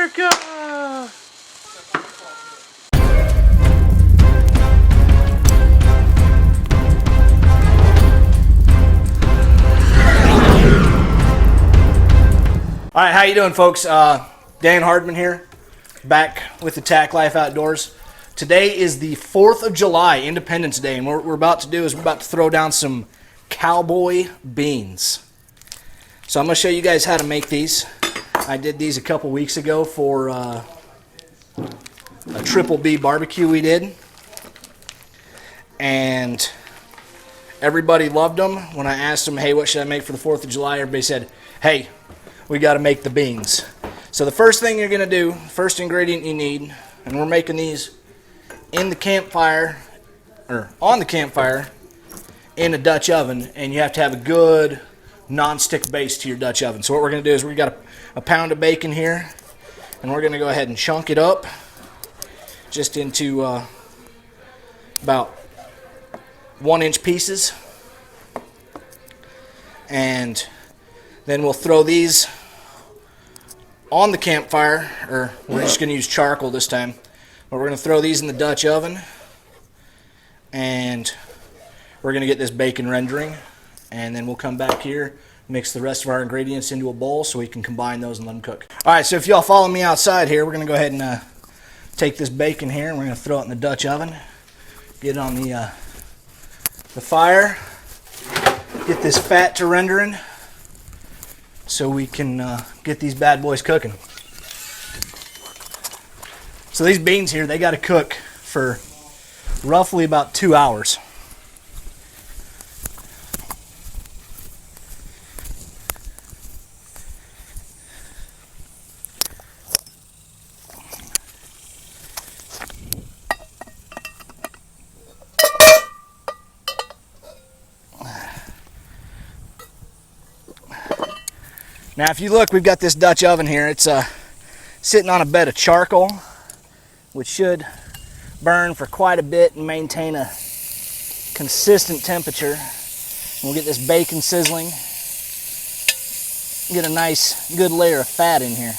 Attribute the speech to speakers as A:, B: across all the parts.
A: America! All right, how you doing, folks? Dan Hardman here, back with the Tack Life Outdoors. Today is the 4th of July, Independence Day, and what we're about to do is we're about to throw down some Cowboy beans. So I'm going to show you guys how to make these. I did these a couple weeks ago for a Triple B barbecue we did, and everybody loved them. When I asked them, hey, what should I make for the 4th of July, everybody said, hey, we got to make the beans. So the first thing you're going to do, first ingredient you need, and we're making these in the campfire, or on the campfire, in a Dutch oven, and you have to have a good non-stick base to your Dutch oven. So what we're going to do is we've got a pound of bacon here, and we're going to go ahead and chunk it up just into about 1-inch pieces, and then we'll throw these on the campfire, or we're just going to use charcoal this time, but we're going to throw these in the Dutch oven, and we're going to get this bacon rendering, and then we'll come back here, mix the rest of our ingredients into a bowl so we can combine those and let them cook. Alright, so if y'all follow me outside here, we're going to go ahead and take this bacon here, and we're going to throw it in the Dutch oven, get it on the fire, get this fat to rendering, so we can get these bad boys cooking. So these beans here, they got to cook for roughly about 2 hours. Now if you look, we've got this Dutch oven here. It's sitting on a bed of charcoal, which should burn for quite a bit and maintain a consistent temperature. And we'll get this bacon sizzling, get a nice good layer of fat in here,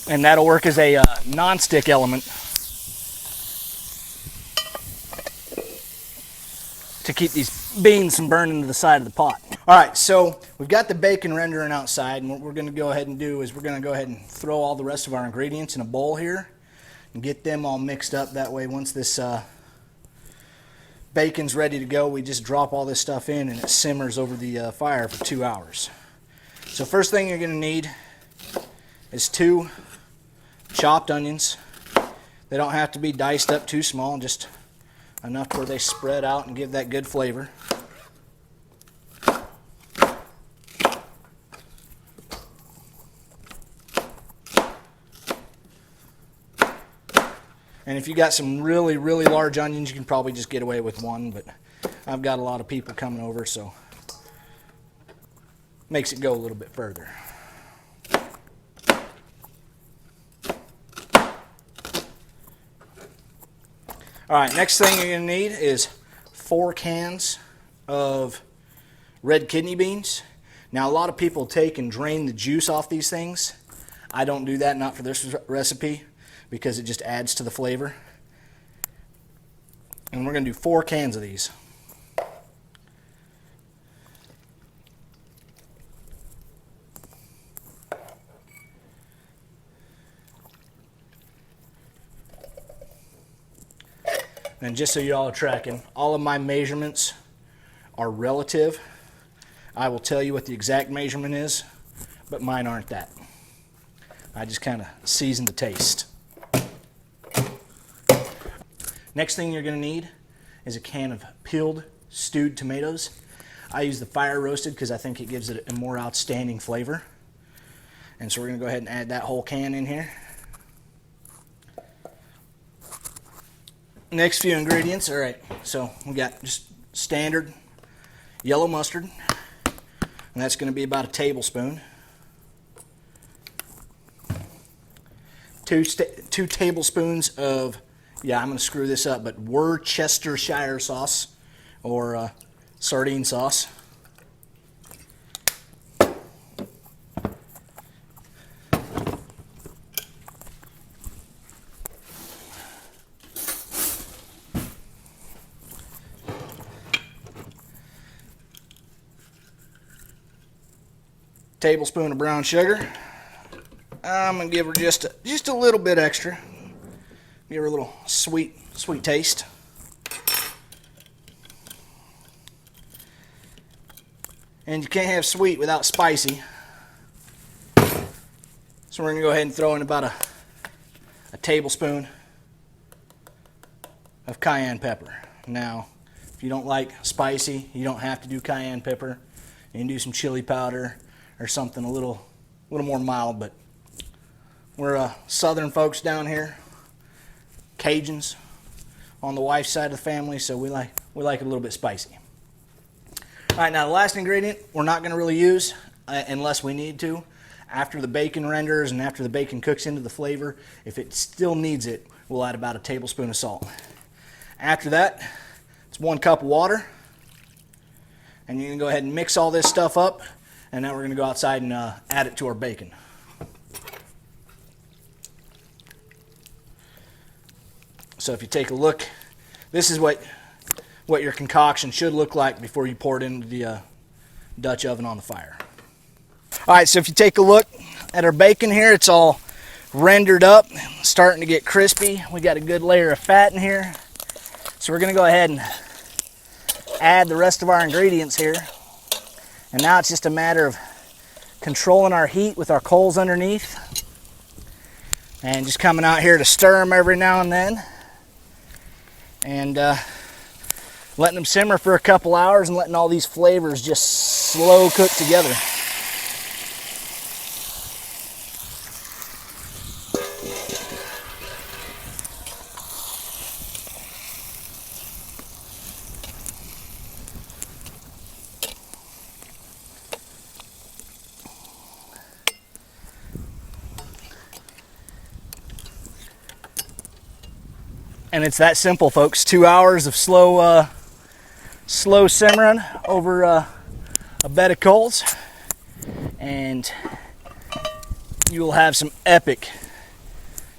A: and that'll work as a non-stick element to keep these beans from burning to the side of the pot. Alright, so we've got the bacon rendering outside, and what we're going to go ahead and do is we're going to go ahead and throw all the rest of our ingredients in a bowl here and get them all mixed up. That way once this bacon's ready to go, we just drop all this stuff in and it simmers over the fire for 2 hours. So first thing you're going to need is 2 chopped onions. They don't have to be diced up too small, just enough where they spread out and give that good flavor. And if you got some really, really large onions, you can probably just get away with 1, but I've got a lot of people coming over, so makes it go a little bit further. Alright, next thing you're going to need is 4 cans of red kidney beans. Now a lot of people take and drain the juice off these things. I don't do that, not for this recipe, because it just adds to the flavor. And we're going to do 4 cans of these. And just so you all are tracking, all of my measurements are relative. I will tell you what the exact measurement is, but mine aren't that. I just kind of season the taste. Next thing you're going to need is a can of peeled stewed tomatoes. I use the fire roasted because I think it gives it a more outstanding flavor. And so we're going to go ahead and add that whole can in here. Next few ingredients, all right, so we got just standard yellow mustard, and that's going to be about a tablespoon. 2 tablespoons of, yeah, I'm going to screw this up, but Worcestershire sauce, or sardine sauce. tablespoon of brown sugar. I'm gonna give her just a little bit extra. Give her a little sweet taste. And you can't have sweet without spicy. So we're gonna go ahead and throw in about a tablespoon of cayenne pepper. Now, if you don't like spicy, you don't have to do cayenne pepper. You can do some chili powder or something a little more mild, but we're southern folks down here, Cajuns on the wife's side of the family, so we like it a little bit spicy. All right, now the last ingredient we're not going to really use unless we need to. After the bacon renders and after the bacon cooks into the flavor, if it still needs it, we'll add about a tablespoon of salt. After that, it's 1 cup of water, and you can go ahead and mix all this stuff up, and now we're going to go outside and add it to our bacon. So if you take a look, this is what your concoction should look like before you pour it into the Dutch oven on the fire. All right, so if you take a look at our bacon here, it's all rendered up, starting to get crispy. We got a good layer of fat in here. So we're going to go ahead and add the rest of our ingredients here. And now it's just a matter of controlling our heat with our coals underneath. And just coming out here to stir them every now and then. And letting them simmer for a couple hours and letting all these flavors just slow cook together. And it's that simple, folks. 2 hours of slow simmering over a bed of coals, and you will have some epic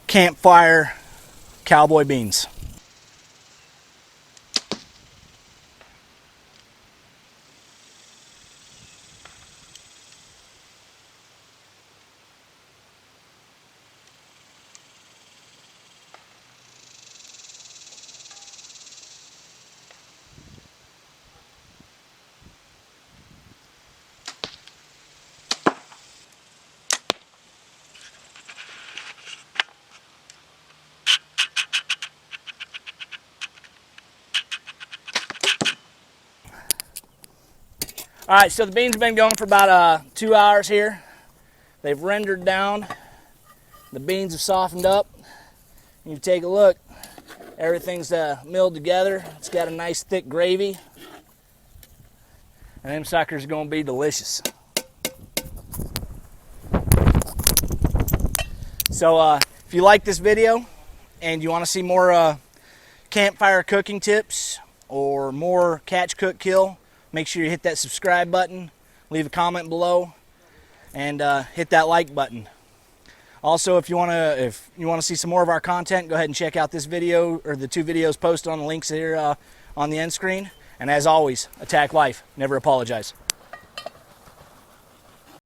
A: Campfire Cowboy beans. All right, so the beans have been going for about 2 hours here. They've rendered down. The beans have softened up. You take a look, everything's milled together. It's got a nice thick gravy. And them suckers are gonna be delicious. So if you like this video and you wanna see more campfire cooking tips or more catch, cook, kill, make sure you hit that subscribe button, leave a comment below, and hit that like button. Also, if you want to see some more of our content, go ahead and check out this video or the 2 videos posted on the links here on the end screen. And as always, attack life, never apologize.